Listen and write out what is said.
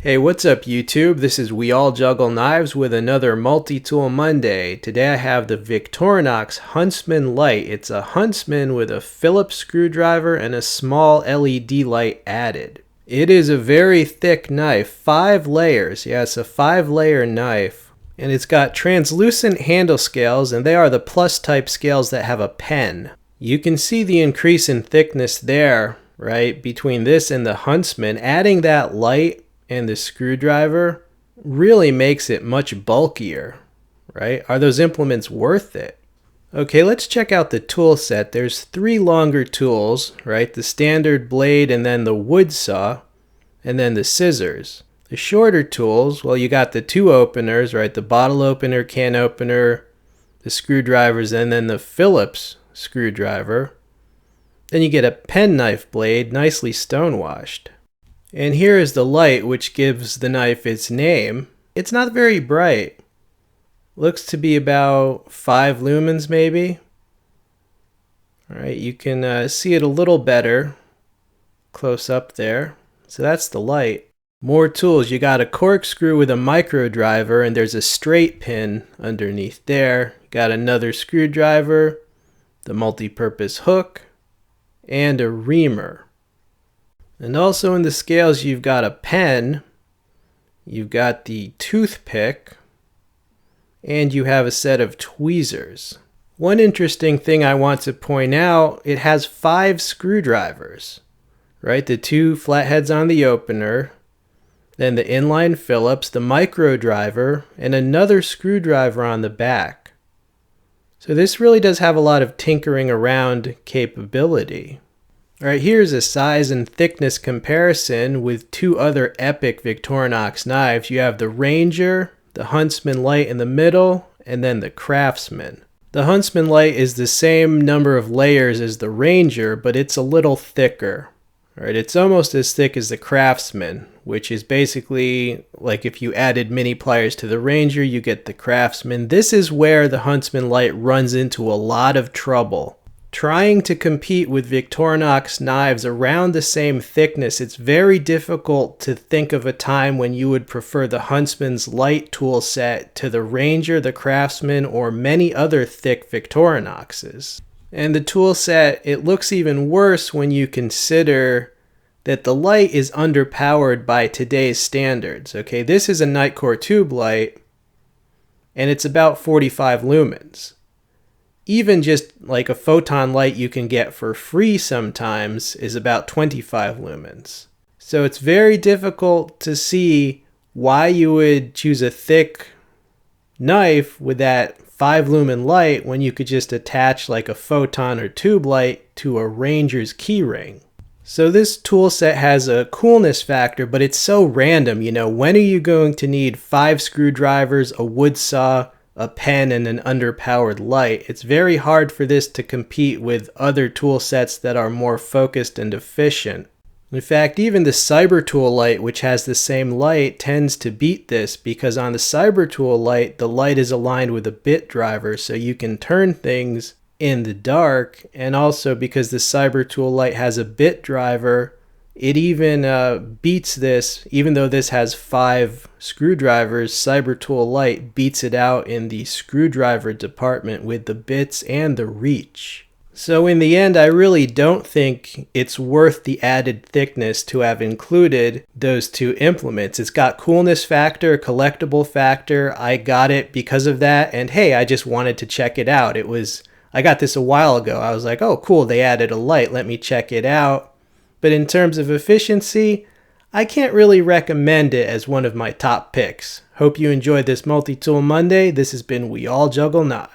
Hey, what's up YouTube? This is We All Juggle Knives with another Multi-Tool Monday. Today I have the Victorinox Huntsman Lite. It's a Huntsman with a Phillips screwdriver and a small LED light added. It is a very thick knife, 5 layers. Yeah, it's a 5-layer knife. And it's got translucent handle scales, and they are the plus type scales that have a pen. You can see the increase in thickness there, right, between this and the Huntsman. Adding that light and the screwdriver really makes it much bulkier, right? Are those implements worth it? Okay, let's check out the tool set. There's 3 longer tools, right? The standard blade and then the wood saw and then the scissors. The shorter tools, well, you got the 2 openers, right? The bottle opener, can opener, the screwdrivers, and then the Phillips screwdriver. Then you get a penknife blade, nicely stonewashed. And here is the light, which gives the knife its name. It's not very bright. Looks to be about 5 lumens maybe. Alright, you can see it a little better close up there. So that's the light. More tools. You got a corkscrew with a micro driver, and there's a straight pin underneath there. You got another screwdriver, the multipurpose hook, and a reamer. And also in the scales, you've got a pen, you've got the toothpick, and you have a set of tweezers. One interesting thing I want to point out, it has 5 screwdrivers, right? The 2 flatheads on the opener, then the inline Phillips, the micro driver, and another screwdriver on the back. So this really does have a lot of tinkering around capability. Alright, here's a size and thickness comparison with 2 other epic Victorinox knives. You have the Ranger, the Huntsman Lite in the middle, and then the Craftsman. The Huntsman Lite is the same number of layers as the Ranger, but it's a little thicker. Alright, it's almost as thick as the Craftsman, which is basically like if you added mini pliers to the Ranger, you get the Craftsman. This is where the Huntsman Lite runs into a lot of trouble. Trying to compete with Victorinox knives around the same thickness, it's very difficult to think of a time when you would prefer the Huntsman's Lite tool set to the Ranger, the Craftsman, or many other thick Victorinoxes. And the tool set, it looks even worse when you consider that the Lite is underpowered by today's standards. Okay, this is a Nitecore tube light, and it's about 45 lumens. Even just like a photon light you can get for free sometimes is about 25 lumens. So it's very difficult to see why you would choose a thick knife with that 5 lumen light when you could just attach like a photon or tube light to a Ranger's keyring. So this tool set has a coolness factor, but it's so random. You know, when are you going to need 5 screwdrivers, a wood saw, a pen, and an underpowered light? It's very hard for this to compete with other tool sets that are more focused and efficient. In fact, even the Cybertool light, which has the same light, tends to beat this because on the Cybertool light, the light is aligned with a bit driver, so you can turn things in the dark, and also because the Cybertool light has a bit driver, it even beats this. Even though this has 5 screwdrivers, Cybertool Lite beats it out in the screwdriver department with the bits and the reach. So in the end, I really don't think it's worth the added thickness to have included those 2 implements. It's got coolness factor, collectible factor. I got it because of that, and hey, I just wanted to check it out. I got this a while ago. I was like, oh cool, they added a light, let me check it out. But in terms of efficiency, I can't really recommend it as one of my top picks. Hope you enjoyed this Multi-Tool Monday. This has been We All Juggle Knives.